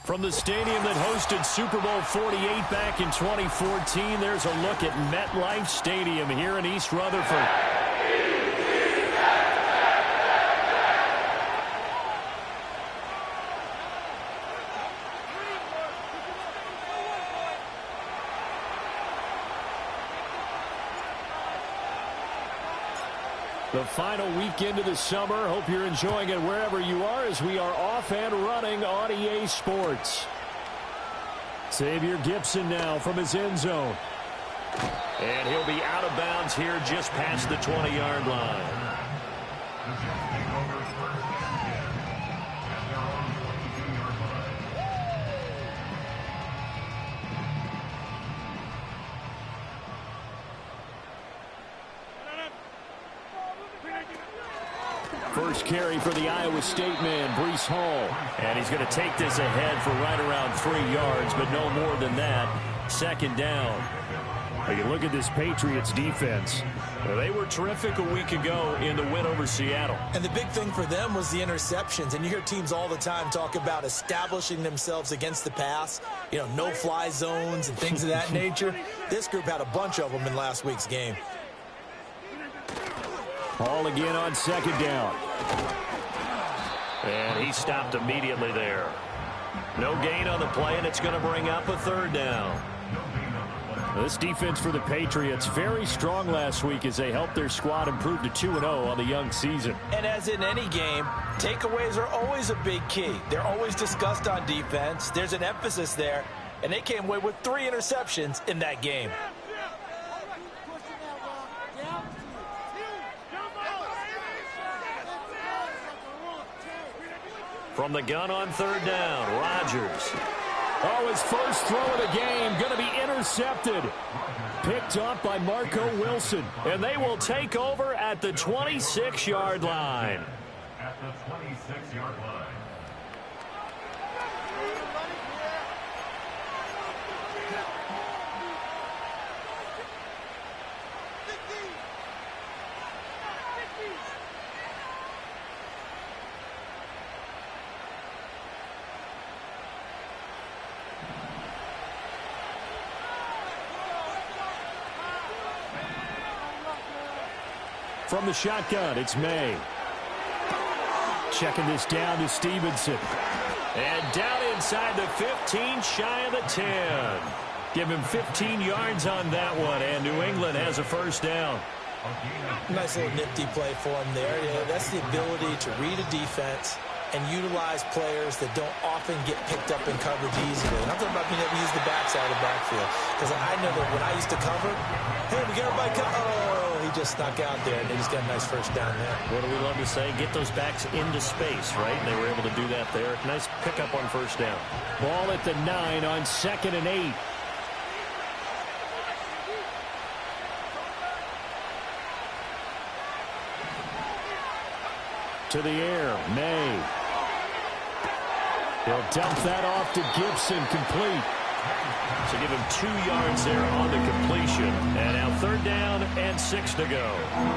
From the stadium that hosted Super Bowl 48 back in 2014, there's a look at MetLife Stadium here in East Rutherford. The final weekend of the summer. Hope you're enjoying it wherever you are as we are off and running on EA Sports. Xavier Gipson now from his end zone. And he'll be out of bounds here just past the 20-yard line. First carry for the Iowa State man, Breece Hall. And he's going to take this ahead for right around 3 yards, but no more than that. Second down. You look at this Patriots defense. They were terrific a week ago in the win over Seattle. And the big thing for them was the interceptions. And you hear teams all the time talk about establishing themselves against the pass. You know, no-fly zones and things of that nature. This group had a bunch of them in last week's game. Hall again on second down. And he stopped immediately there. No gain on the play, and it's going to bring up a third down. This defense for the Patriots, very strong last week as they helped their squad improve to 2-0 on the young season. And as in any game, takeaways are always a big key. They're always discussed on defense. There's an emphasis there, and they came away with 3 interceptions in that game. From the gun on third down, Rodgers. Oh, his first throw of the game going to be intercepted. Picked up by Marco Wilson. And they will take over at the 26-yard line. At the 26-yard line. From the shotgun, it's May. Checking this down to Stevenson. And down inside the 15, shy of the 10. Give him 15 yards on that one, and New England has a first down. Nice little nifty play for him there. Yeah, that's the ability to read a defense and utilize players that don't often get picked up in coverage easily. And I'm talking about being able to use the backside of the backfield. Because I know that when I used to cover, hey, we got everybody covered. Oh, he just snuck out there, and they just got a nice first down there. What do we love to say? Get those backs into space, right? And they were able to do that there. Nice pickup on first down. Ball at the 9 on 2nd and 8. To the air, May. He'll dump that off to Gipson, complete. So give him 2 yards there on the completion. And now third down and 6 to go.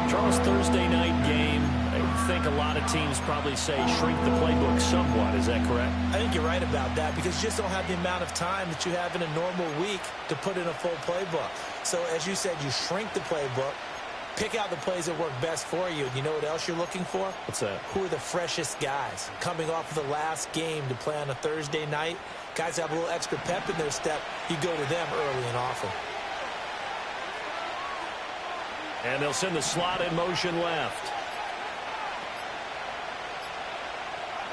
Charles, Thursday night game, I think a lot of teams probably say shrink the playbook somewhat. Is that correct? I think you're right about that because you just don't have the amount of time that you have in a normal week to put in a full playbook. So as you said, you shrink the playbook. Pick out the plays that work best for you. You know what else you're looking for? What's that? Who are the freshest guys? Coming off of the last game to play on a Thursday night, guys have a little extra pep in their step. You go to them early and often. And they'll send the slot in motion left.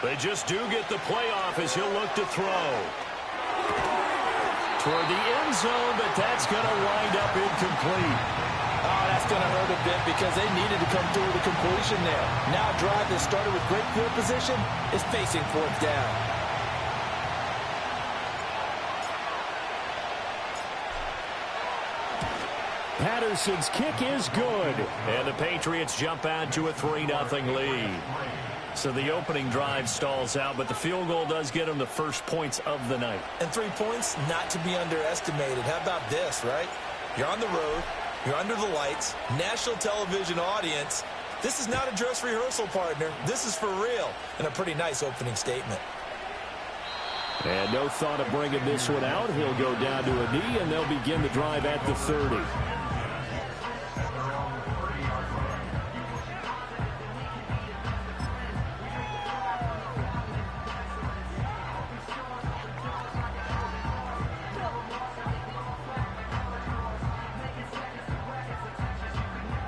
They just do get the play off as he'll look to throw. Toward the end zone, but that's going to wind up incomplete. Oh, that's going to hurt a bit because they needed to come through with a completion there. Now a drive that started with great field position is facing fourth down. Patterson's kick is good. And the Patriots jump out to a 3-0 lead. So the opening drive stalls out, but the field goal does get them the first points of the night. And 3 points, not to be underestimated. How about this, right? You're on the road. You're under the lights, national television audience. This is not a dress rehearsal, partner. This is for real, and a pretty nice opening statement. And no thought of bringing this one out. He'll go down to a knee, and they'll begin the drive at the 30.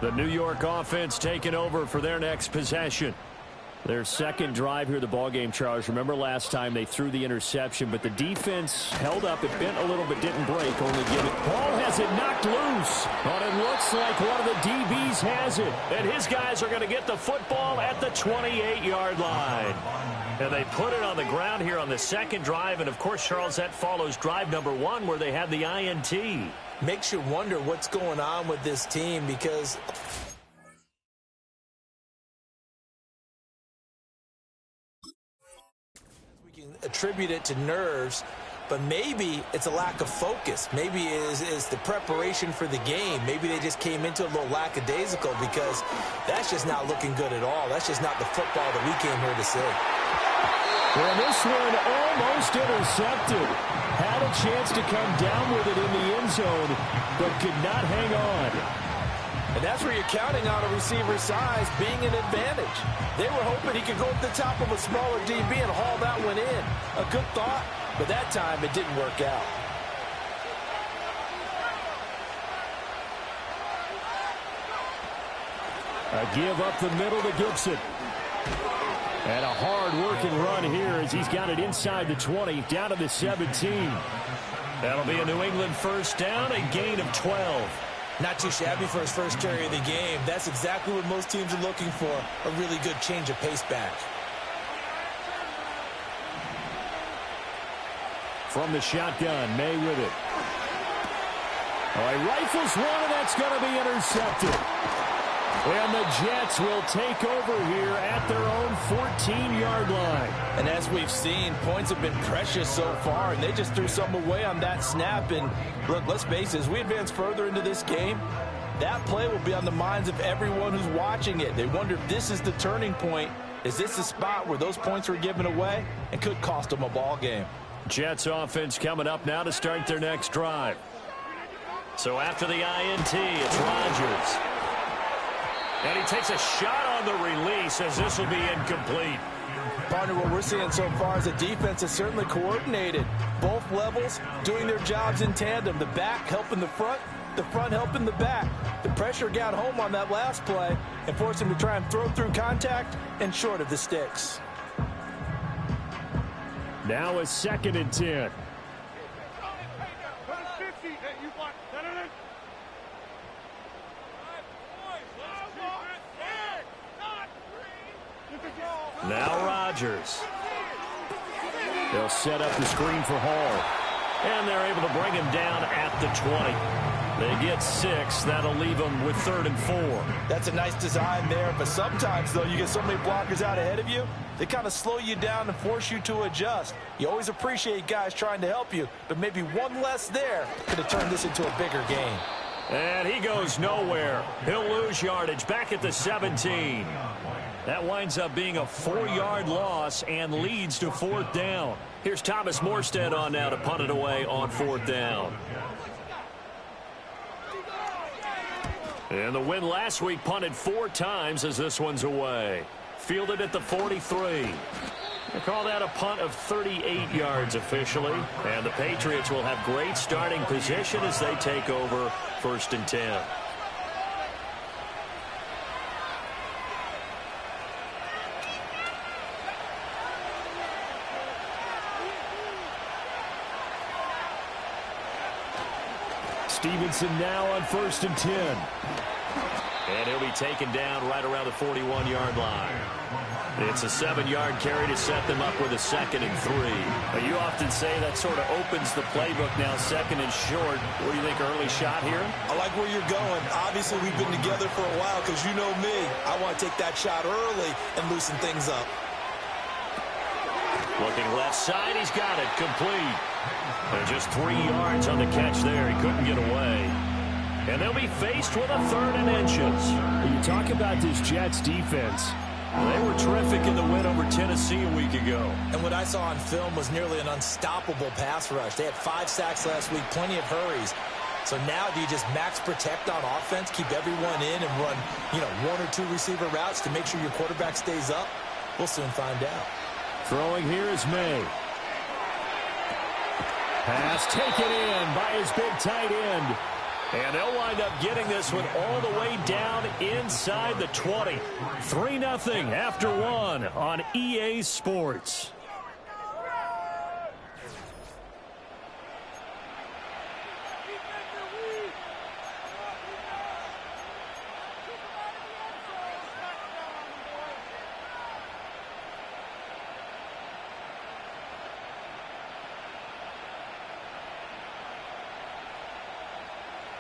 The New York offense taking over for their next possession. Their second drive here, the ballgame, Charles. Remember last time they threw the interception, but the defense held up. It bent a little bit, didn't break, only give it. Ball has it knocked loose. But it looks like one of the DBs has it. And his guys are going to get the football at the 28-yard line. And they put it on the ground here on the second drive. And, of course, Charles, that follows drive number 1 where they had the INT. Makes you wonder what's going on with this team because we can attribute it to nerves, but maybe it's a lack of focus. Maybe it is the preparation for the game. Maybe they just came into a little lackadaisical because that's just not looking good at all. That's just not the football that we came here to see. Well, this one almost intercepted. Had a chance to come down with it in the end zone, but could not hang on. And that's where you're counting on a receiver's size being an advantage. They were hoping he could go up the top of a smaller DB and haul that one in. A good thought, but that time it didn't work out. A give up the middle to Gibson. And a hard-working run here as he's got it inside the 20, down to the 17. That'll be a New England first down, a gain of 12. Not too shabby for his first carry of the game. That's exactly what most teams are looking for, a really good change of pace back. From the shotgun, May with it. Oh, he rifles one, and that's going to be intercepted. And the Jets will take over here at their own 14-yard line. And as we've seen, points have been precious so far, and they just threw some away on that snap. And look, let's face it, as we advance further into this game, that play will be on the minds of everyone who's watching it. They wonder if this is the turning point. Is this the spot where those points were given away and could cost them a ball game? Jets offense coming up now to start their next drive. So after the INT, it's Rodgers. And he takes a shot on the release as this will be incomplete. Partner, what we're seeing so far is a defense that's certainly coordinated. Both levels doing their jobs in tandem. The back helping the front helping the back. The pressure got home on that last play and forced him to try and throw through contact and short of the sticks. Now a 2nd and 10. Now Rodgers. They'll set up the screen for Hall. And they're able to bring him down at the 20. They get 6. That'll leave them with 3rd and 4. That's a nice design there, but sometimes, though, you get so many blockers out ahead of you, they kind of slow you down and force you to adjust. You always appreciate guys trying to help you, but maybe one less there could have turned this into a bigger game. And he goes nowhere. He'll lose yardage back at the 17. That winds up being a 4-yard loss and leads to 4th down. Here's Thomas Morstead on now to punt it away on 4th down. And the win last week punted 4 times as this one's away. Fielded at the 43. They call that a punt of 38 yards officially. And the Patriots will have great starting position as they take over 1st and 10. Stevenson now on 1st and 10. And he'll be taken down right around the 41-yard line. It's a 7-yard carry to set them up with a 2nd and 3. You often say that sort of opens the playbook now, 2nd and short. What do you think, early shot here? I like where you're going. Obviously, we've been together for a while because you know me. I want to take that shot early and loosen things up. Looking left side, he's got it, complete. And just 3 yards on the catch there. He couldn't get away. And they'll be faced with a 3rd and inches. When you talk about this Jets defense, They were terrific in the win over Tennessee a week ago. And what I saw on film was nearly an unstoppable pass rush. They had 5 sacks last week, plenty of hurries. So now do you just max protect on offense, keep everyone in and run, 1 or 2 receiver routes to make sure your quarterback stays up? We'll soon find out. Throwing here is May. Pass taken in by his big tight end. And they'll wind up getting this one all the way down inside the 20. 3-0 after 1 on EA Sports.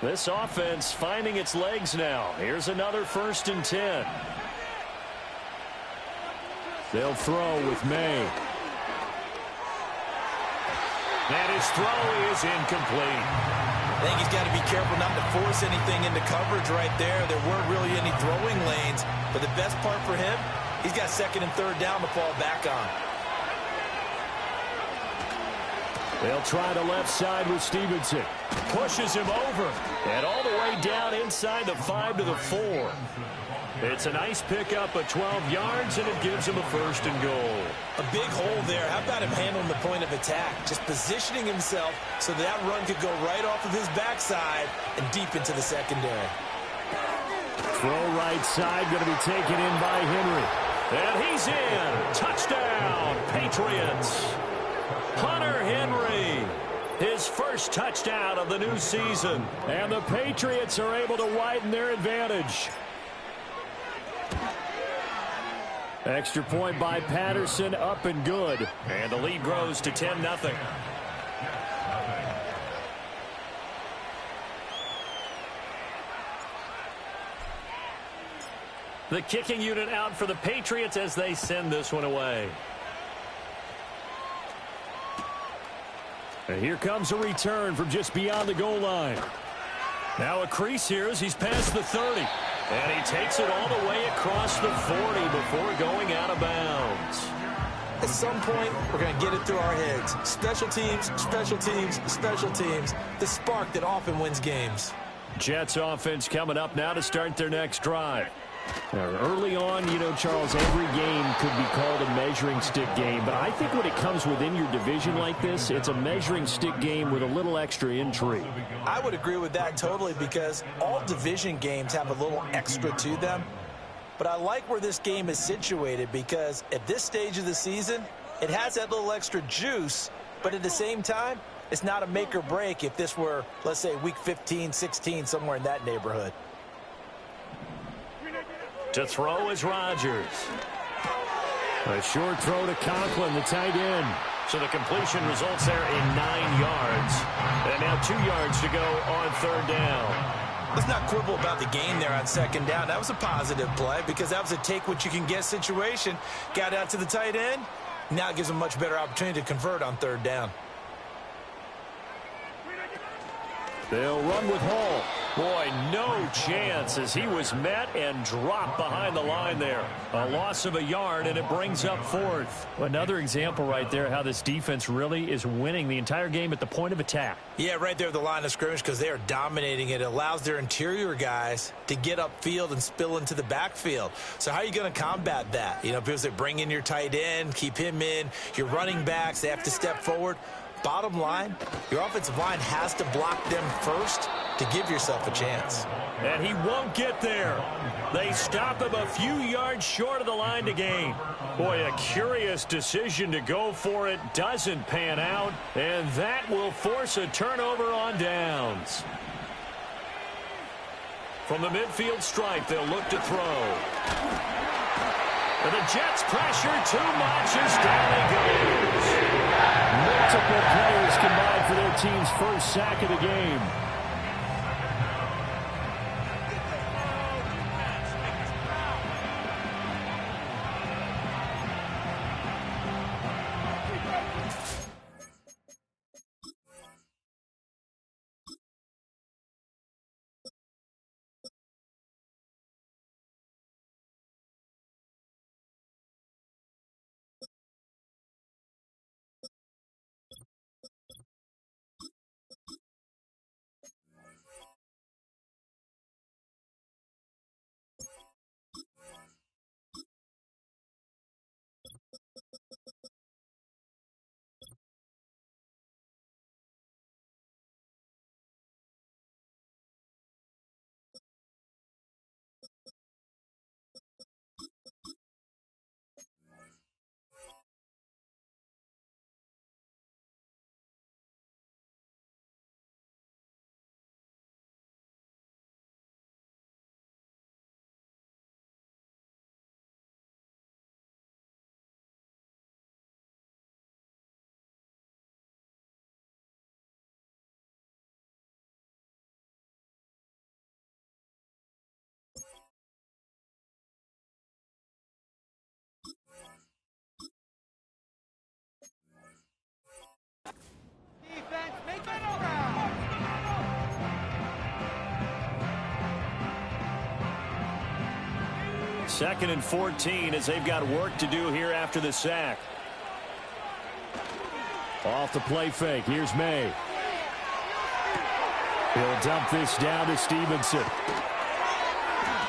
This offense finding its legs now. Here's another 1st and 10. They'll throw with May. And his throw is incomplete. I think he's got to be careful not to force anything into coverage right there. There weren't really any throwing lanes. But the best part for him, he's got 2nd and 3rd down to fall back on. They'll try the left side with Stevenson. Pushes him over. And all the way down inside the 5 to the 4. It's a nice pickup of 12 yards, and it gives him a 1st and goal. A big hole there. How about him handling the point of attack? Just positioning himself so that run could go right off of his backside and deep into the secondary. Throw right side, going to be taken in by Henry. And he's in. Touchdown, Patriots. Hunter Henry, his 1st touchdown of the new season. And the Patriots are able to widen their advantage. Extra point by Patterson, up and good. And the lead grows to 10-0. The kicking unit out for the Patriots as they send this one away. And here comes a return from just beyond the goal line. Now a crease here as he's past the 30. And he takes it all the way across the 40 before going out of bounds. At some point, we're going to get it through our heads. Special teams, special teams, special teams. The spark that often wins games. Jets offense coming up now to start their next drive. Now, early on, Charles, every game could be called a measuring stick game. But I think when it comes within your division like this, it's a measuring stick game with a little extra intrigue. I would agree with that totally because all division games have a little extra to them. But I like where this game is situated because at this stage of the season, it has that little extra juice. But at the same time, it's not a make or break if this were, let's say, week 15, 16, somewhere in that neighborhood. To throw is Rodgers. A short throw to Conklin, the tight end. So the completion results there in 9 yards. And now 2 yards to go on 3rd down. Let's not quibble about the gain there on 2nd down. That was a positive play because that was a take-what-you-can-get situation. Got out to the tight end. Now it gives them a much better opportunity to convert on 3rd down. They'll run with Hall. Boy, no chance as he was met and dropped behind the line there. A loss of a yard, and it brings up 4th. Another example right there how this defense really is winning the entire game at the point of attack. Yeah, right there at the line of scrimmage because they are dominating it. It allows their interior guys to get upfield and spill into the backfield. So how are you going to combat that? Because they bring in your tight end, keep him in. Your running backs, they have to step forward. Bottom line, your offensive line has to block them first to give yourself a chance. And he won't get there. They stop him a few yards short of the line to gain. Boy, a curious decision to go for it. Doesn't pan out. And that will force a turnover on downs. From the midfield stripe, they'll look to throw. And the Jets pressure too much as down he goes. Multiple players combined for their team's 1st sack of the game. 2nd and 14 as they've got work to do here after the sack. Off the play fake. Here's May. He'll dump this down to Stevenson.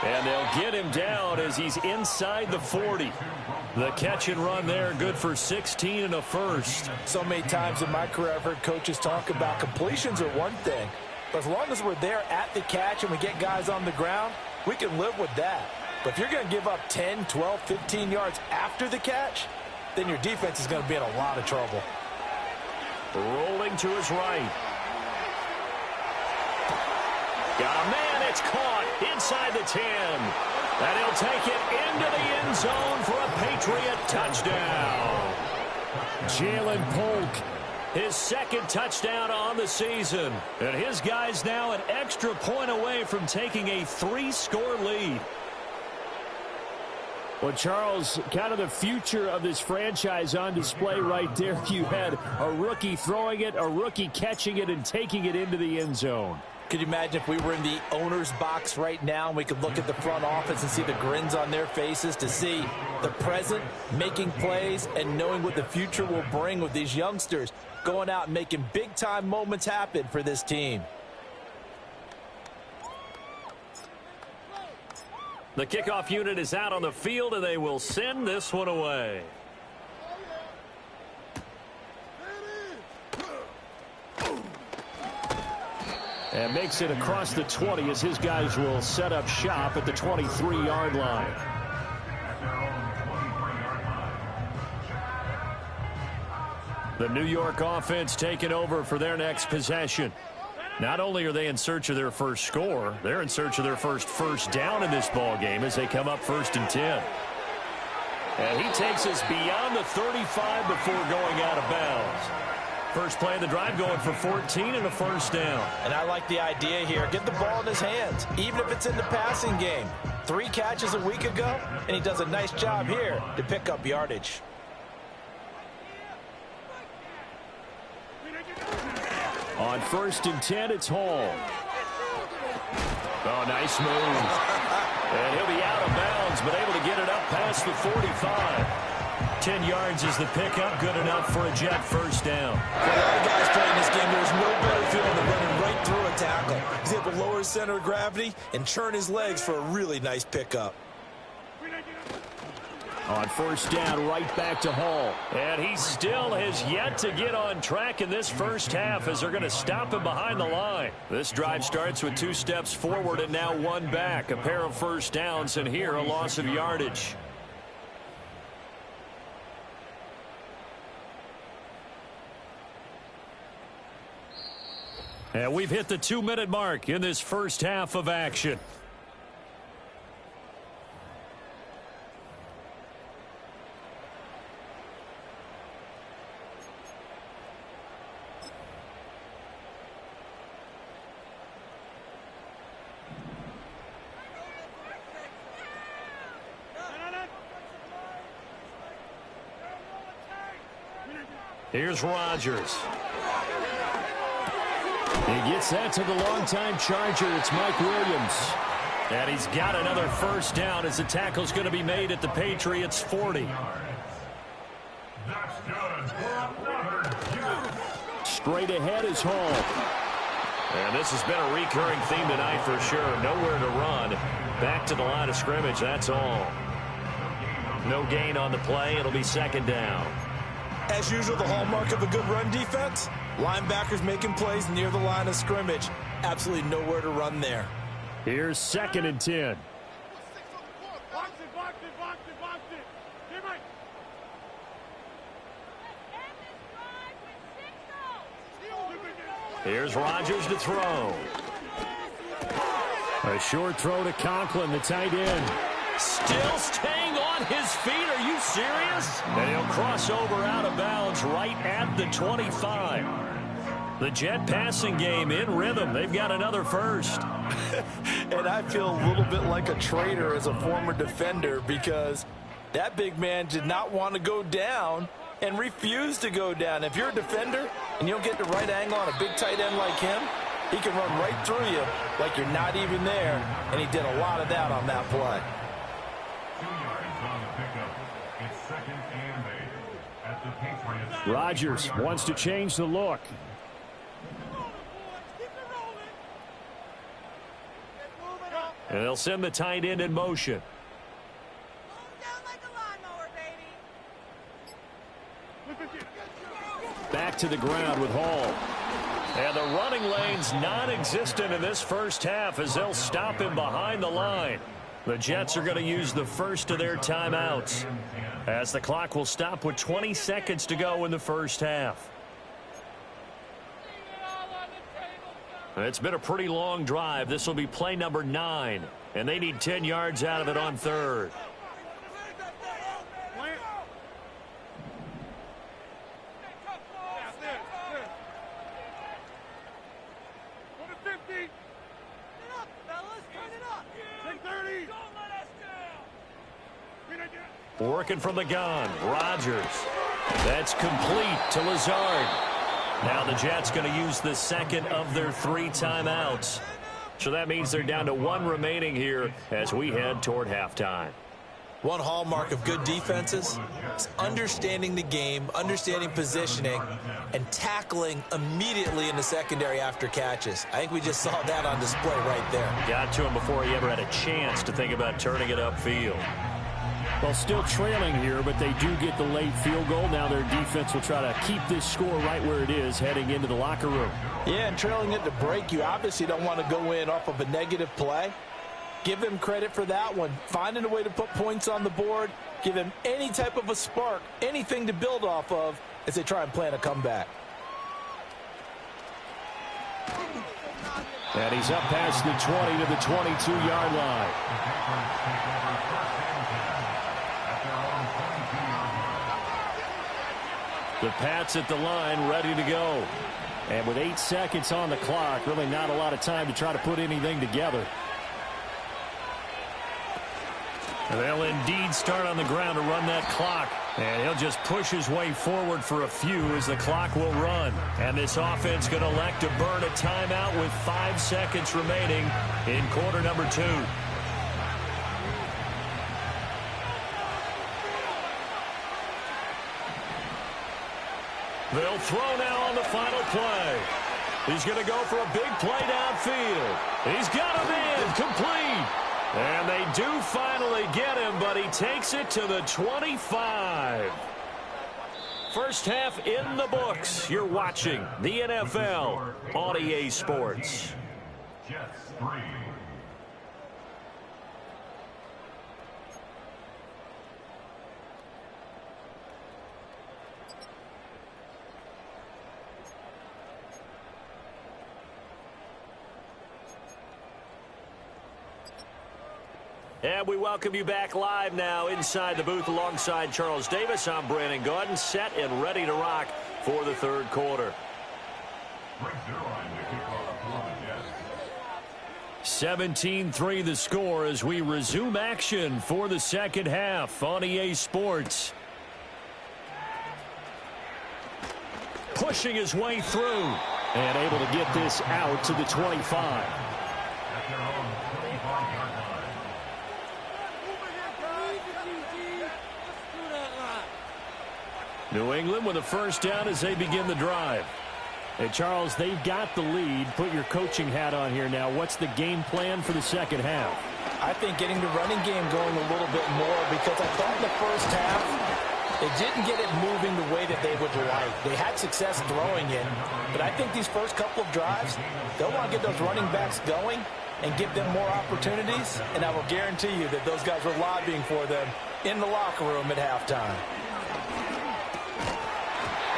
And they'll get him down as he's inside the 40. The catch and run there, good for 16 and a first. So many times in my career I've heard coaches talk about completions are one thing, but as long as we're there at the catch and we get guys on the ground, we can live with that. But if you're going to give up 10, 12, 15 yards after the catch, then your defense is going to be in a lot of trouble. Rolling to his right. Got a man, it's caught inside the 10. And he'll take it into the end zone for a Patriot touchdown. Jalen Polk, his 2nd touchdown on the season. And his guys now an extra point away from taking a 3-score lead. Well, Charles, kind of the future of this franchise on display right there. You had a rookie throwing it, a rookie catching it, and taking it into the end zone. Could you imagine if we were in the owner's box right now and we could look at the front office and see the grins on their faces, to see the present making plays and knowing what the future will bring with these youngsters going out and making big-time moments happen for this team. The kickoff unit is out on the field, and they will send this one away. And makes it across the 20 as his guys will set up shop at the 23-yard line. The New York offense taking over for their next possession. Not only are they in search of their first score, they're in search of their first down in this ball game as they come up 1st and 10. And he takes us beyond the 35 before going out of bounds. First play of the drive going for 14 and a first down. And I like the idea here. Get the ball in his hands, even if it's in the passing game. 3 catches a week ago, and he does a nice job here to pick up yardage. On 1st and 10, it's Hall. Oh, nice move. And he'll be out of bounds, but able to get it up past the 45. 10 yards is the pickup, good enough for a Jet first down. For a lot of guys playing this game, there's no better feeling than running right through a tackle. He's able to lower his center of gravity and churn his legs for a really nice pickup. On 1st down, right back to Hall. And he still has yet to get on track in this first half as they're going to stop him behind the line. This drive starts with 2 steps forward and now 1 back. A pair of first downs, and here a loss of yardage. And we've hit the 2-minute mark in this first half of action. Here's Rodgers. He gets that to the longtime Charger. It's Mike Williams. And he's got another first down as the tackle's going to be made at the Patriots' 40. Straight ahead is Hall. And this has been a recurring theme tonight for sure. Nowhere to run. Back to the line of scrimmage, that's all. No gain on the play. It'll be 2nd down. As usual, the hallmark of a good run defense, linebackers making plays near the line of scrimmage. Absolutely nowhere to run there. Here's 2nd and 10. Here's Rodgers to throw. A short throw to Conklin, the tight end. Still staying on his feet. Are you serious? And he'll cross over out of bounds right at the 25. The Jet passing game in rhythm. They've got another first. And I feel a little bit like a traitor as a former defender because that big man did not want to go down and refused to go down. If you're a defender and you don't get the right angle on a big tight end like him, he can run right through you like you're not even there, and he did a lot of that on that play. yards on the pickup. It's 2nd and 8 at the Patriots. Rodgers wants to change the look. And they'll send the tight end in motion. Back to the ground with Hall. And the running lane's non-existent in this first half as they'll stop him behind the line. The Jets are going to use the first of their timeouts as the clock will stop with 20 seconds to go in the first half. It's been a pretty long drive. This will be play number 9, and they need 10 yards out of it on 3rd. Working from the gun, Rodgers. That's complete to Lazard. Now the Jets going to use the second of their 3 timeouts. So that means they're down to 1 remaining here as we head toward halftime. One hallmark of good defenses is understanding the game, understanding positioning, and tackling immediately in the secondary after catches. I think we just saw that on display right there. Got to him before he ever had a chance to think about turning it upfield. Well, still trailing here, but they do get the late field goal. Now their defense will try to keep this score right where it is heading into the locker room. Yeah, and trailing it to break, you obviously don't want to go in off of a negative play. Give them credit for that one. Finding a way to put points on the board. Give them any type of a spark, anything to build off of as they try and plan a comeback. And he's up past the 20 to the 22-yard line. The Pats at the line, ready to go. And with 8 seconds on the clock, really not a lot of time to try to put anything together. And they'll indeed start on the ground to run that clock. And he'll just push his way forward for a few as the clock will run. And this offense going to elect to burn a timeout with 5 seconds remaining in quarter number 2. They'll throw now on the final play. He's going to go for a big play downfield. He's got him in, complete. And they do finally get him, but he takes it to the 25. First half in the books. You're watching the NFL on EA Sports. Jets 3. And we welcome you back live now inside the booth alongside Charles Davis. I'm Brandon Gaudin, set and ready to rock for the 3rd quarter. 17-3 the score as we resume action for the second half on EA Sports. Pushing his way through and able to get this out to the 25. New England with a first down as they begin the drive. Hey, Charles, they've got the lead. Put your coaching hat on here now. What's the game plan for the second half? I think getting the running game going a little bit more because I thought in the first half they didn't get it moving the way that they would like. They had success throwing it, but I think these first couple of drives, they'll want to get those running backs going and give them more opportunities, and I will guarantee you that those guys were lobbying for them in the locker room at halftime.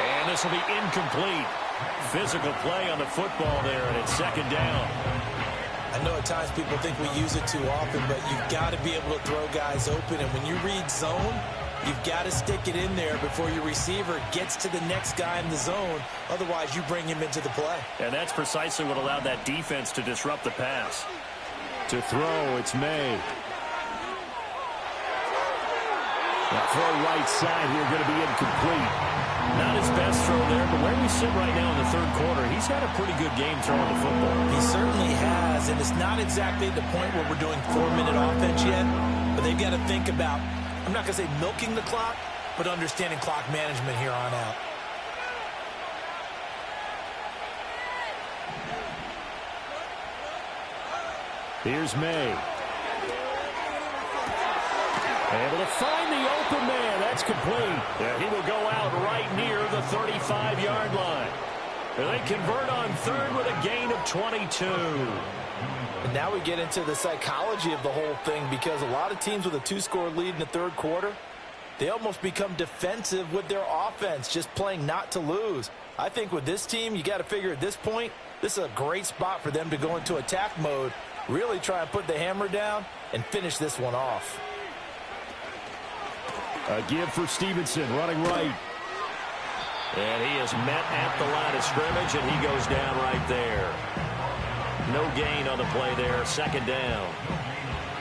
And this will be incomplete. Physical play on the football there, and it's second down. I know at times people think we use it too often, but you've got to be able to throw guys open. And when you read zone, you've got to stick it in there before your receiver gets to the next guy in the zone. Otherwise, you bring him into the play. And that's precisely what allowed that defense to disrupt the pass. To throw, it's May. That throw right side here going to be incomplete. Not his best throw there, but where we sit right now in the 3rd quarter, he's had a pretty good game throwing the football. He certainly has, and it's not exactly the point where we're doing 4-minute offense yet, but But they've got to think about, I'm not going to say milking the clock, but understanding clock management here on out. Here's May. Able to find the open man. That's complete. Yeah, he will go out right near the 35-yard line. And they convert on third with a gain of 22. And now we get into the psychology of the whole thing, because a lot of teams with a 2-score lead in the third quarter, they almost become defensive with their offense, just playing not to lose. I think with this team, you got to figure at this point, this is a great spot for them to go into attack mode, really try and put the hammer down and finish this one off. A give for Stevenson, running right. And he is met at the line of scrimmage, and he goes down right there. No gain on the play there, second down.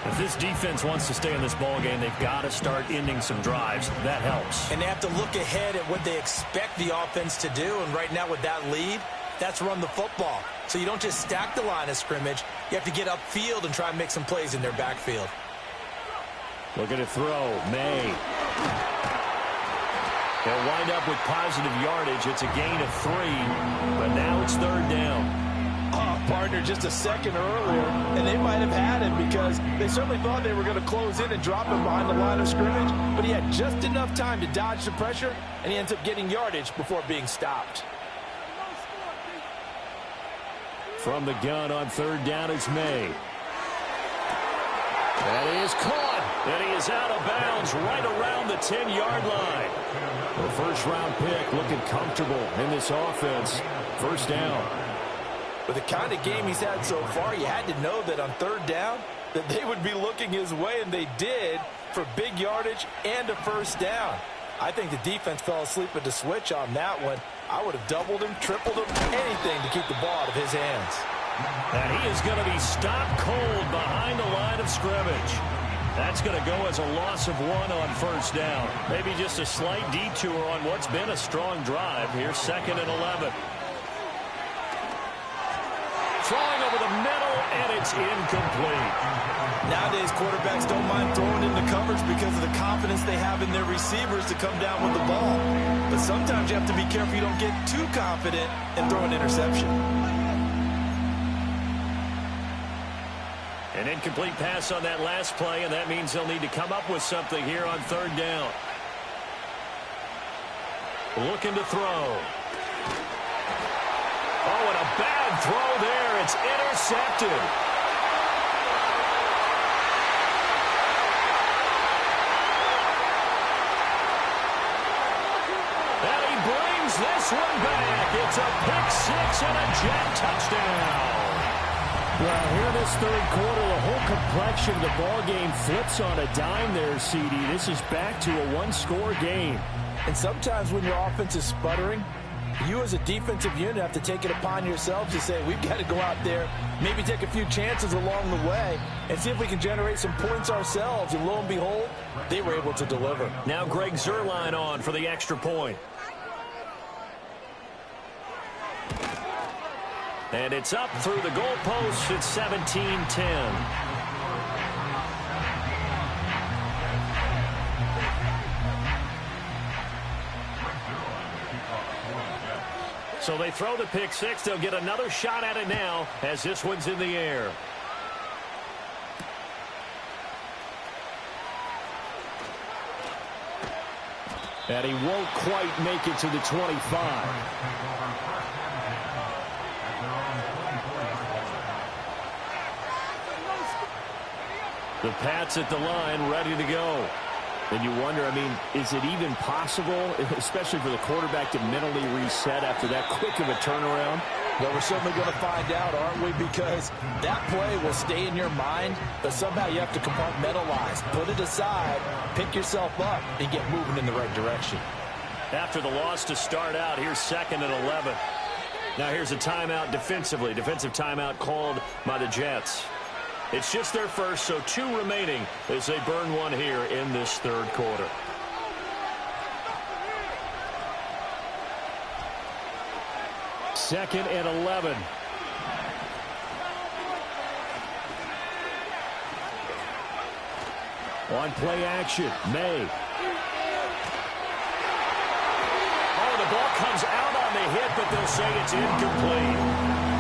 If this defense wants to stay in this ballgame, they've got to start ending some drives. That helps. And they have to look ahead at what they expect the offense to do. And right now with that lead, that's run the football. So you don't just stack the line of scrimmage. You have to get upfield and try and make some plays in their backfield. Looking to throw. May. They'll wind up with positive yardage. It's a gain of 3, but now it's third down. Partner just a second earlier, and they might have had him because they certainly thought they were going to close in and drop him behind the line of scrimmage, but he had just enough time to dodge the pressure, and he ends up getting yardage before being stopped. From the gun on third down, it's May. And he is caught, and he is out of bounds right around the 10-yard line. The first-round pick looking comfortable in this offense. First down. With the kind of game he's had so far, you had to know that on third down that they would be looking his way, and they did, for big yardage and a first down. I think the defense fell asleep at the switch on that one. I would have doubled him, tripled him, anything to keep the ball out of his hands. And he is going to be stopped cold behind the line of scrimmage. That's going to go as a loss of 1 on first down. Maybe just a slight detour on what's been a strong drive. Here's 2nd and 11. Throwing over the middle, and it's incomplete. Nowadays, quarterbacks don't mind throwing into coverage because of the confidence they have in their receivers to come down with the ball. But sometimes you have to be careful you don't get too confident and throw an interception. An incomplete pass on that last play, and that means they'll need to come up with something here on third down. Looking to throw. Oh, and a bad throw there. It's intercepted. And he brings this one back. It's a pick-6 and a jet touchdown. Well, here in this third quarter, the whole complexion of the ball game flips on a dime there, CD. This is back to a one-score game. And sometimes when your offense is sputtering, you as a defensive unit have to take it upon yourselves to say, we've got to go out there, maybe take a few chances along the way, and see if we can generate some points ourselves. And lo and behold, they were able to deliver. Now Greg Zuerlein on for the extra point. And it's up through the goalposts. It's 17-10. So they throw the pick-6. They'll get another shot at it now as this one's in the air. And he won't quite make it to the 25. The Pats at the line, ready to go. And you wonder, I mean, is it even possible, especially for the quarterback, to mentally reset after that quick of a turnaround? Well, we're certainly going to find out, aren't we? Because that play will stay in your mind, but somehow you have to compartmentalize. Put it aside, pick yourself up, and get moving in the right direction. After the loss to start out, here's 2nd and 11. Now here's a timeout defensively. Defensive timeout called by the Jets. It's just their first, so 2 remaining as they burn one here in this third quarter. Second and 11. On play action, May. Oh, the ball comes out on the hit, but they'll say it's incomplete.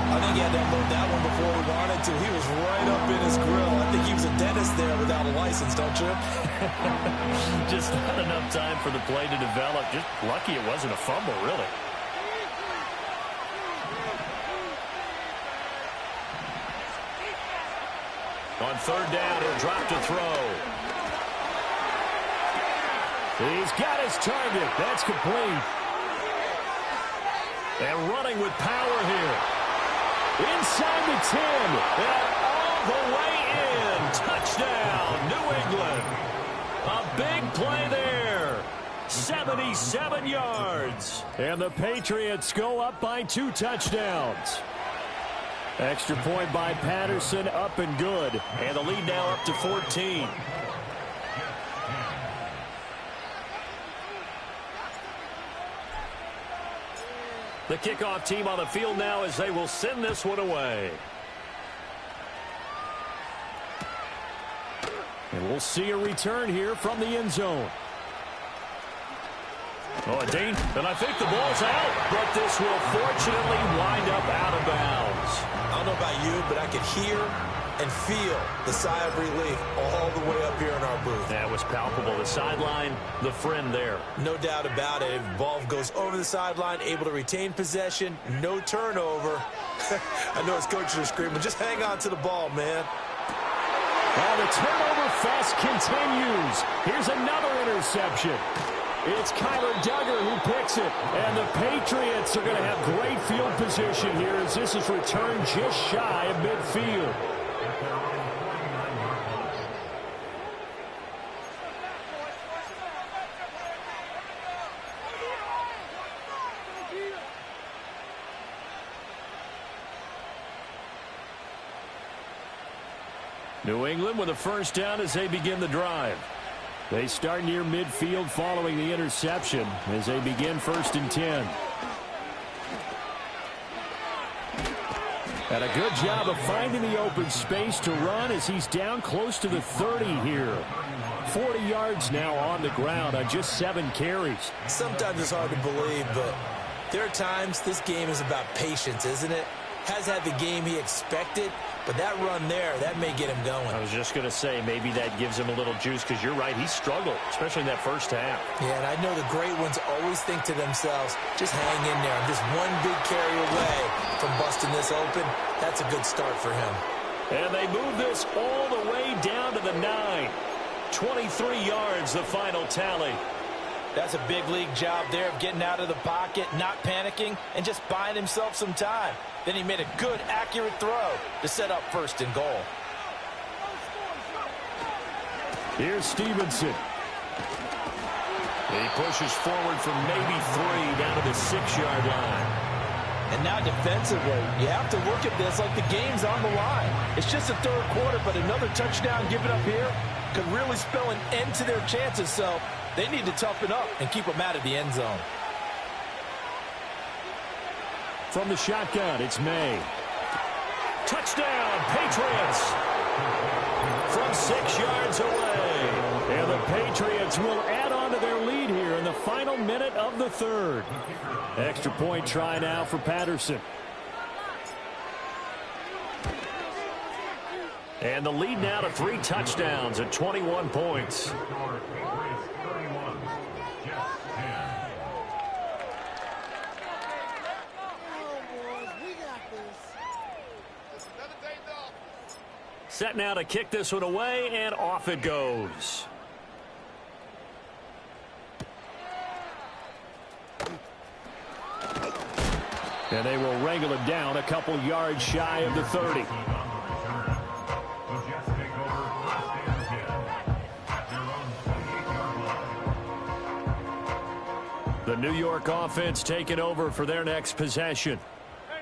I think he had to unload that one before he wanted to. He was right up in his grill. I think he was a dentist there without a license, don't you? Just not enough time for the play to develop. Just lucky it wasn't a fumble, really. On third down, he'll drop to throw. He's got his target. That's complete. And running with power here. Inside the 10. And all the way in. Touchdown, New England. A big play there. 77 yards. And the Patriots go up by 2 touchdowns. Extra point by Patterson, up and good. And the lead now up to 14. The kickoff team on the field now as they will send this one away. And we'll see a return here from the end zone. Oh, Dean, and I think the ball's out. But this will fortunately wind up out of bounds. I don't know about you, but I could hear and feel the sigh of relief all the way up here in our booth. That was palpable. The sideline, the friend there. No doubt about it. Ball goes over the sideline, able to retain possession, no turnover. I know his coaches are screaming, just hang on to the ball, man. Well, the turnover fest continues. Here's another interception. It's Kyler Duggar who picks it. And the Patriots are going to have great field position here as this is returned just shy of midfield. New England with a first down as they begin the drive. They start near midfield following the interception as they begin 1st and 10. And a good job of finding the open space to run as he's down close to the 30 here. 40 yards now on the ground on just 7 carries. Sometimes it's hard to believe, but there are times this game is about patience, isn't it? Has had the game he expected, but that run there, that may get him going. I was just going to say, maybe that gives him a little juice because you're right, he struggled, especially in that first half. Yeah, and I know the great ones always think to themselves, just hang in there. I'm just one big carry away from busting this open. That's a good start for him. And they move this all the way down to the 9. 23 yards, the final tally. That's a big league job there of getting out of the pocket, not panicking, and just buying himself some time. Then he made a good, accurate throw to set up 1st and goal. Here's Stevenson. He pushes forward from maybe 3 down to the 6-yard line. And now defensively, you have to look at this like the game's on the line. It's just the 3rd quarter, but another touchdown given up here could really spell an end to their chances, so they need to toughen up and keep them out of the end zone. From the shotgun, it's May. Touchdown, Patriots! From 6 yards away. And the Patriots will add on to their lead here in the final minute of the 3rd. Extra point try now for Patterson. And the lead now to 3 touchdowns at 21 points. Set now to kick this one away, and off it goes. And they will wrangle it down a couple yards shy of the 30. The New York offense taking over for their next possession.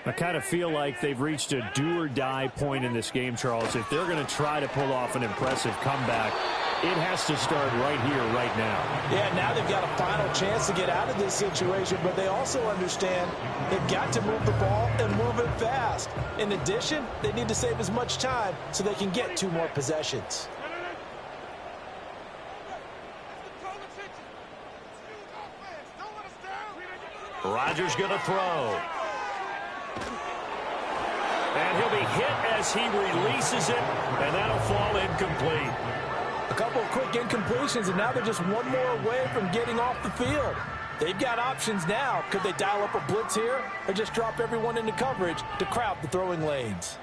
I kind of feel like they've reached a do-or-die point in this game, Charles. If they're going to try to pull off an impressive comeback, it has to start right here, right now. Yeah, now they've got a final chance to get out of this situation, but they also understand they've got to move the ball and move it fast. In addition, they need to save as much time so they can get 2 more possessions. Rodgers going to throw. And he'll be hit as he releases it, and that'll fall incomplete. A couple of quick incompletions, and now they're just one more away from getting off the field. They've got options now. Could they dial up a blitz here or just drop everyone into coverage to crowd the throwing lanes?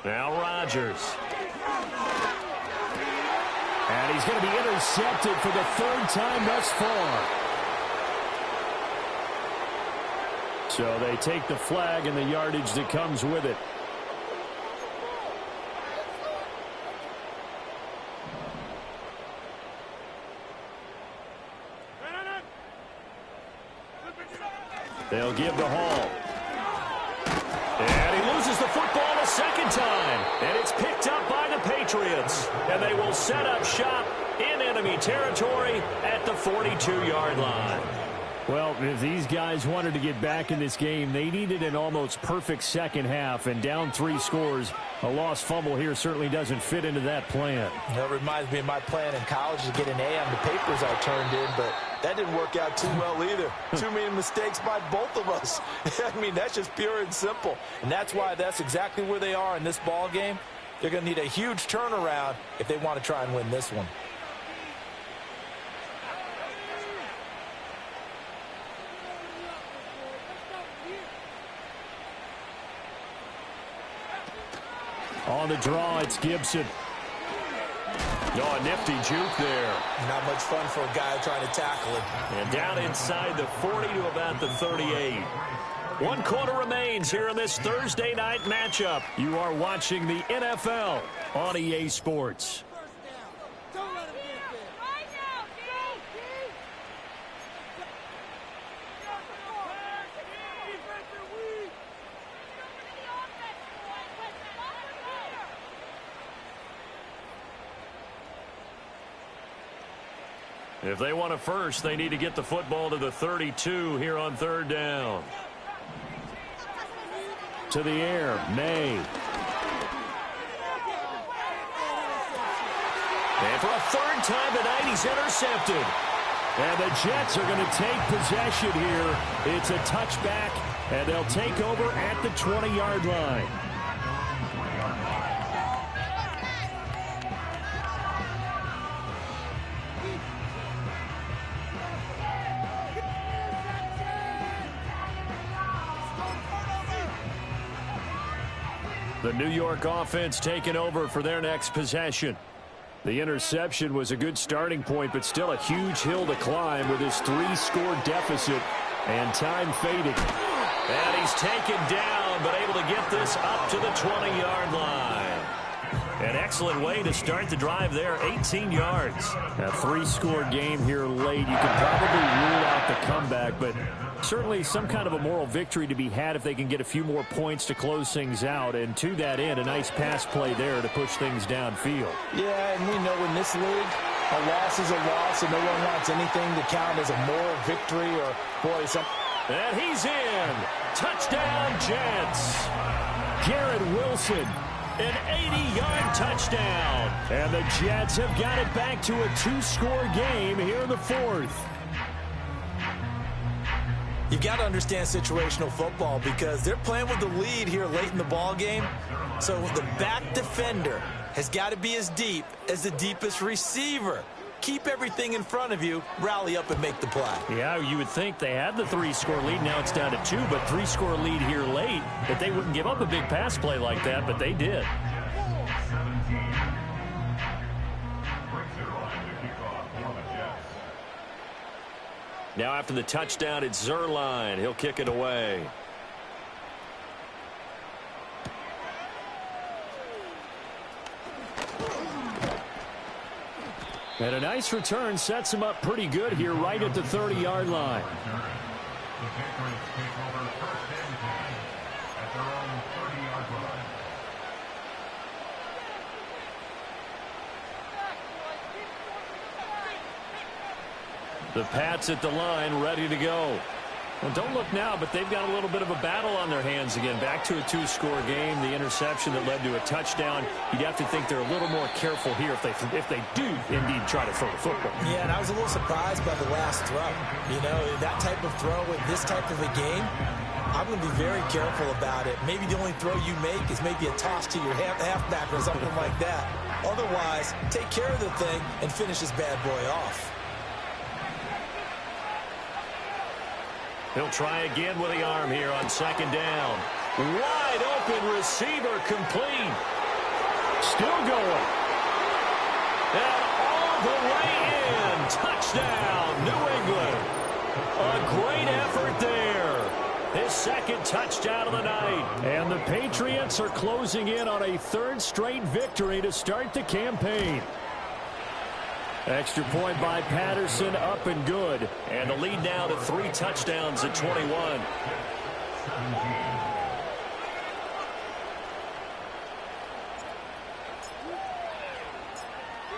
Now Rodgers. And he's going to be intercepted for the third time thus far. So they take the flag and the yardage that comes with it. They'll give to Hall. And he loses the football a second time. And it's picked up by the Patriots. And they will set up shop in enemy territory at the 42-yard line. Well, if these guys wanted to get back in this game, they needed an almost perfect second half. And down 3 scores, a lost fumble here certainly doesn't fit into that plan. That reminds me of my plan in college to get an A on the papers I turned in, but that didn't work out too well either. Too many mistakes by both of us. I mean, that's just pure and simple. And that's why that's exactly where they are in this ball game. They're going to need a huge turnaround if they want to try and win this one. On the draw, it's Gibson. Oh, a nifty juke there. Not much fun for a guy trying to tackle him. And down inside the 40 to about the 38. 1 quarter remains here in this Thursday night matchup. You are watching the NFL on EA Sports. If they want a first, they need to get the football to the 32 here on 3rd down. To the air, May. And for a 3rd time tonight, he's intercepted. And the Jets are going to take possession here. It's a touchback, and they'll take over at the 20-yard line. The New York offense taking over for their next possession. The interception was a good starting point, but still a huge hill to climb with his 3-score deficit and time fading. And he's taken down, but able to get this up to the 20-yard line. An excellent way to start the drive there, 18 yards. A 3-score game here late. You can probably rule out the comeback, but certainly some kind of a moral victory to be had if they can get a few more points to close things out. And to that end, a nice pass play there to push things downfield. Yeah, and we know in this league, a loss is a loss, and no one wants anything to count as a moral victory or, boy, something. And he's in. Touchdown, Jets. Garrett Wilson. An 80-yard touchdown. And the Jets have got it back to a 2-score game here in the 4th. You've got to understand situational football because they're playing with the lead here late in the ball game. So the back defender has got to be as deep as the deepest receiver. Keep everything in front of you, rally up and make the play. Yeah, you would think they had the 3-score lead. Now it's down to 2, but 3-score lead here late, that they wouldn't give up a big pass play like that, but they did. Now after the touchdown, it's Zerline. He'll kick it away. And a nice return sets him up pretty good here right at the 30-yard line. The Patriots take over 1st and 10 at their own 30-yard line. The Pats at the line, ready to go. Well, don't look now, but they've got a little bit of a battle on their hands again. Back to a 2-score game. The interception that led to a touchdown. You'd have to think they're a little more careful here if they do indeed try to throw the football. Yeah, and I was a little surprised by the last throw. You know, that type of throw in this type of a game, I'm going to be very careful about it. Maybe the only throw you make is maybe a toss to your halfback or something like that. Otherwise, take care of the thing and finish this bad boy off. He'll try again with the arm here on second down. Wide open receiver complete. Still going. And all the way in. Touchdown, New England. A great effort there. His second touchdown of the night. And the Patriots are closing in on a third straight victory to start the campaign. Extra point by Patterson, up and good. And the lead now to 3 touchdowns at 21.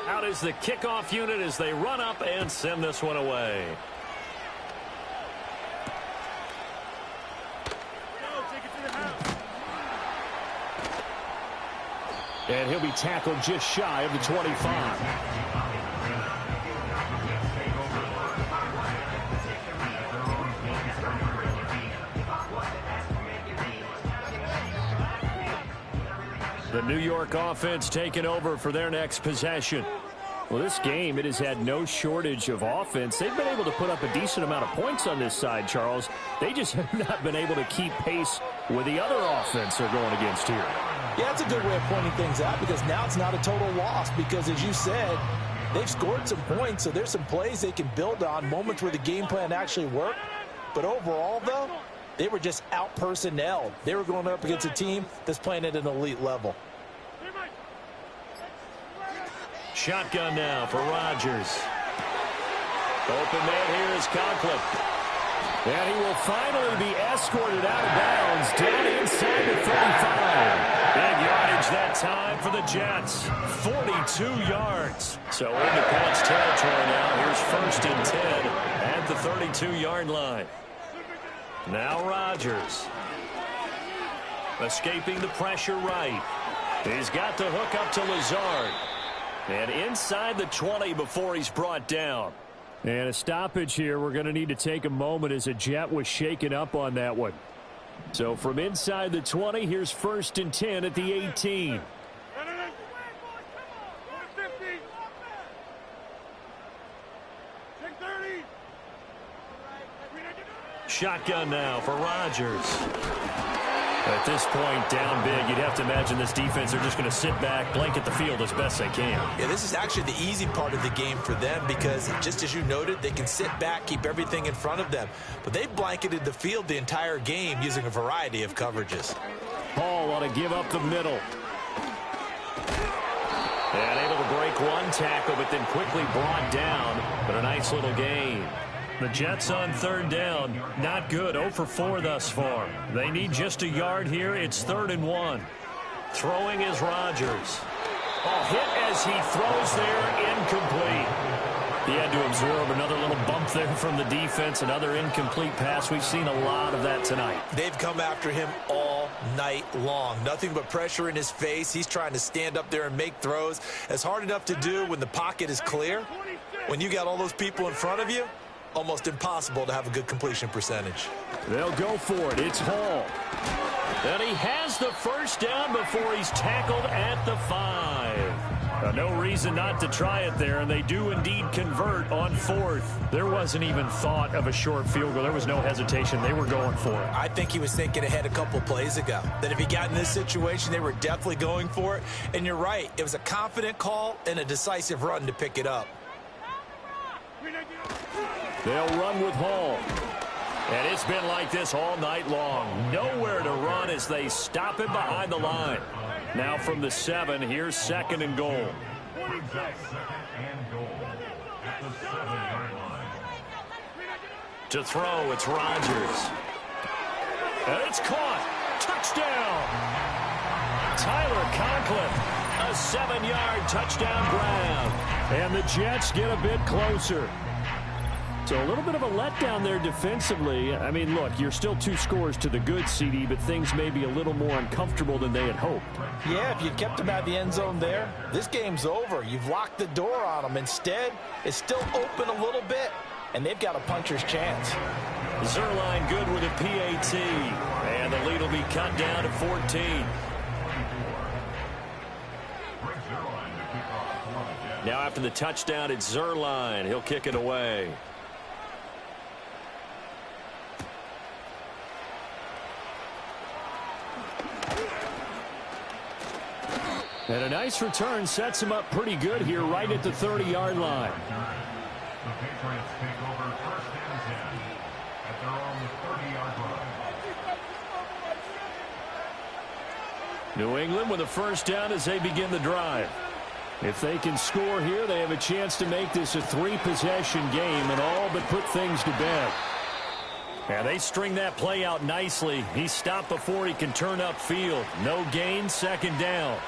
Out is the kickoff unit as they run up and send this one away. And he'll be tackled just shy of the 25. The New York offense taking over for their next possession. Well, this game, it has had no shortage of offense. They've been able to put up a decent amount of points on this side, Charles. They just have not been able to keep pace with the other offense they're going against here. Yeah, that's a good way of pointing things out because now it's not a total loss because, as you said, they've scored some points, so there's some plays they can build on, moments where the game plan actually worked. But overall, though, they were just out-personnelled. They were going up against a team that's playing at an elite level. Shotgun now for Rodgers. Open man here is Conklin. And he will finally be escorted out of bounds down inside the 35. Big yardage that time for the Jets. 42 yards. So into Pats territory now. Here's 1st and 10 at the 32-yard line. Now Rodgers. Escaping the pressure right. He's got to hook up to Lazard. And inside the 20 before he's brought down. And a stoppage here. We're going to need to take a moment as a Jet was shaken up on that one. So from inside the 20, here's 1st and 10 at the 18. Shotgun now for Rodgers. At this point, down big, you'd have to imagine this defense, they're just going to sit back, blanket the field as best they can. Yeah, this is actually the easy part of the game for them because, just as you noted, they can sit back, keep everything in front of them. But they've blanketed the field the entire game using a variety of coverages. Paul ought to give up the middle. And able to break one tackle, but then quickly brought down. But a nice little gain. The Jets on 3rd down. Not good. 0 for 4 thus far. They need just a yard here. It's 3rd and 1. Throwing is Rodgers. A hit as he throws there. Incomplete. He had to absorb another little bump there from the defense. Another incomplete pass. We've seen a lot of that tonight. They've come after him all night long. Nothing but pressure in his face. He's trying to stand up there and make throws. It's hard enough to do when the pocket is clear. When you got all those people in front of you, almost impossible to have a good completion percentage. They'll go for it. It's Hall. And he has the 1st down before he's tackled at the 5. No reason not to try it there, and they do indeed convert on 4th. There wasn't even thought of a short field goal. There was no hesitation. They were going for it. I think he was thinking ahead a couple plays ago, that if he got in this situation, they were definitely going for it. And you're right. It was a confident call and a decisive run to pick it up. They'll run with Hall. And it's been like this all night long. Nowhere to run as they stop him behind the line. Now from the 7, here's 2nd and goal. To throw, it's Rodgers. And it's caught. Touchdown. Tyler Conklin. A 7-yard touchdown grab. And the Jets get a bit closer. So a little bit of a letdown there defensively. I mean, look, you're still 2 scores to the good, CD, but things may be a little more uncomfortable than they had hoped. Yeah, if you kept them out of the end zone there, this game's over. You've locked the door on them. Instead, it's still open a little bit, and they've got a puncher's chance. Zerline good with a PAT, and the lead will be cut down to 14. Now after the touchdown, it's Zerline. He'll kick it away. And a nice return sets him up pretty good here right at the 30-yard line. The Patriots take over first and 10 at their own 30-yard line. New England with a first down as they begin the drive. If they can score here, they have a chance to make this a 3-possession game and all but put things to bed. And they string that play out nicely. He stopped before he can turn upfield. No gain, second down.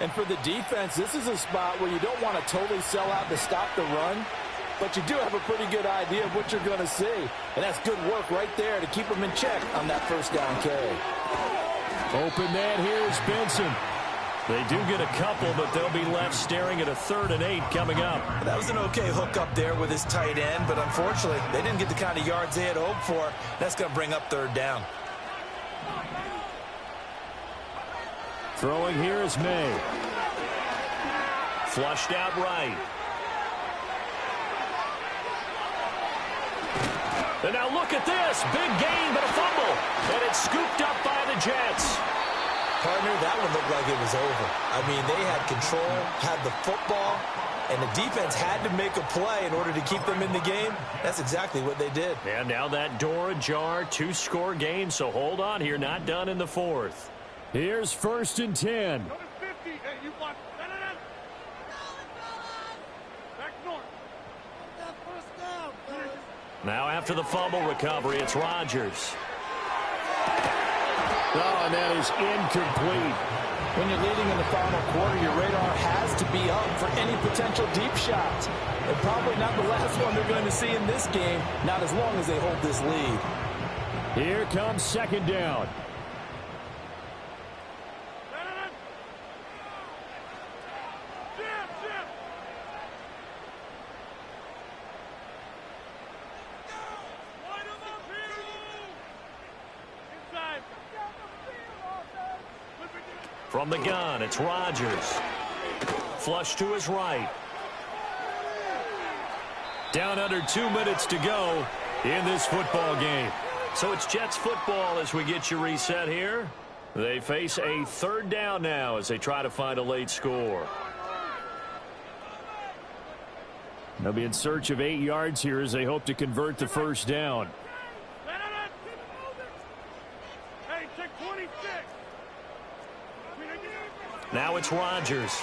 And for the defense, this is a spot where you don't want to totally sell out to stop the run, but you do have a pretty good idea of what you're going to see. And that's good work right there to keep them in check on that first down carry. Open man here is Benson. They do get a couple, but they'll be left staring at a 3rd and 8 coming up. That was an okay hook up there with his tight end, but unfortunately, they didn't get the kind of yards they had hoped for. That's going to bring up 3rd down. Throwing here is May. Flushed out right. And now look at this. Big gain, but a fumble. And it's scooped up by the Jets. Partner, that one looked like it was over. I mean, they had control, had the football, and the defense had to make a play in order to keep them in the game. That's exactly what they did. And now that door ajar, 2-score game, so hold on here. Not done in the 4th. Here's 1st and 10. Now after the fumble recovery, it's Rodgers. Oh, and that is incomplete. When you're leading in the final quarter, your radar has to be up for any potential deep shots. And probably not the last one they're going to see in this game, not as long as they hold this lead. Here comes 2nd down. From the gun, it's Rodgers. Flush to his right. Down under 2 minutes to go in this football game. So it's Jets football as we get you reset here. They face a 3rd down now as they try to find a late score. They'll be in search of 8 yards here as they hope to convert the first down. Now it's Rodgers.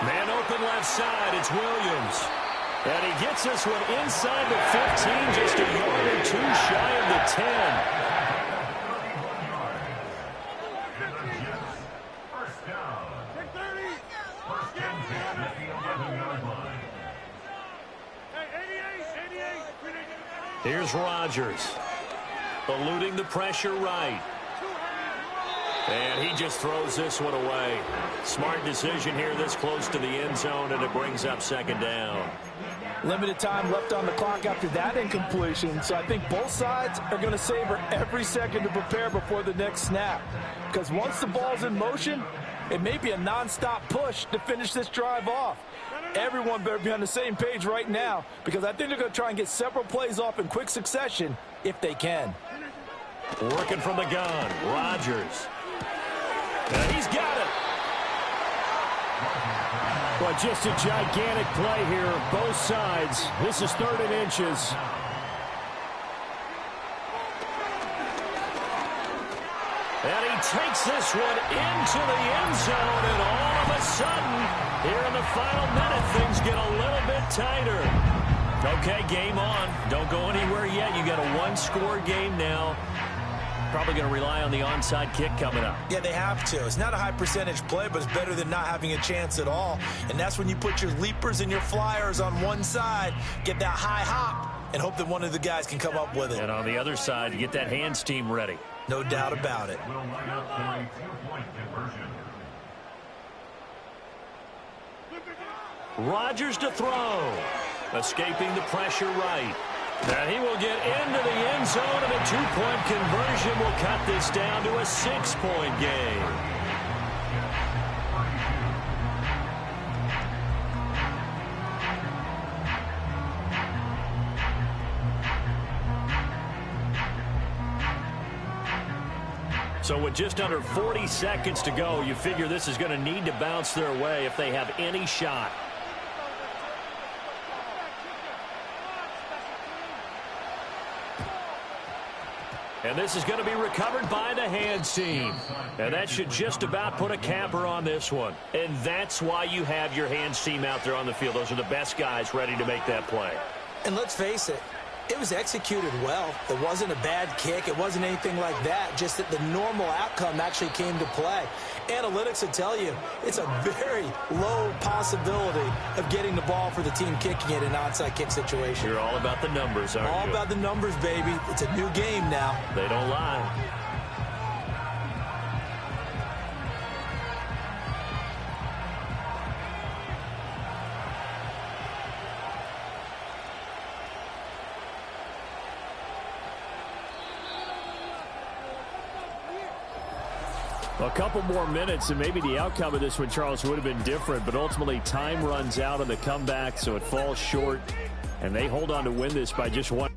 Man open left side, it's Williams. And he gets this one inside the 15, just a yard or 2 shy of the 10. Here's Rodgers. Eluding the pressure right. And he just throws this one away. Smart decision here this close to the end zone, and it brings up 2nd down. Limited time left on the clock after that incompletion, so I think both sides are going to savor every second to prepare before the next snap. Because once the ball's in motion, it may be a nonstop push to finish this drive off. Everyone better be on the same page right now, because I think they're going to try and get several plays off in quick succession if they can. Working from the gun, Rodgers. And he's got it. Well, just a gigantic play here, both sides. This is 3rd and inches. And he takes this one into the end zone, and all of a sudden, here in the final minute, things get a little bit tighter. Okay, game on. Don't go anywhere yet. You got a 1-score game now. probably going to rely on the onside kick coming up. Yeah, they have to. It's not a high percentage play, but it's better than not having a chance at all. And that's when you put your leapers and your flyers on one side, get that high hop, and hope that one of the guys can come up with it. And on the other side, you get that hands team ready. No doubt about it. Will line up for a 2-point conversion. Rodgers to throw. Escaping the pressure right. And he will get into the end zone, and a 2-point conversion will cut this down to a 6-point game. So with just under 40 seconds to go, you figure this is going to need to bounce their way if they have any shot. And this is going to be recovered by the hands team. And that should just about put a capper on this one. And that's why you have your hands team out there on the field. Those are the best guys ready to make that play. And let's face it, it was executed well. It wasn't a bad kick. It wasn't anything like that. Just that the normal outcome actually came to play. Analytics will tell you it's a very low possibility of getting the ball for the team kicking it in an onside kick situation. You're all about the numbers, aren't you? All about the numbers, baby. It's a new game now. They don't lie. A couple more minutes, and maybe the outcome of this one, Charles, would have been different, but ultimately time runs out on the comeback, so it falls short, and they hold on to win this by just one.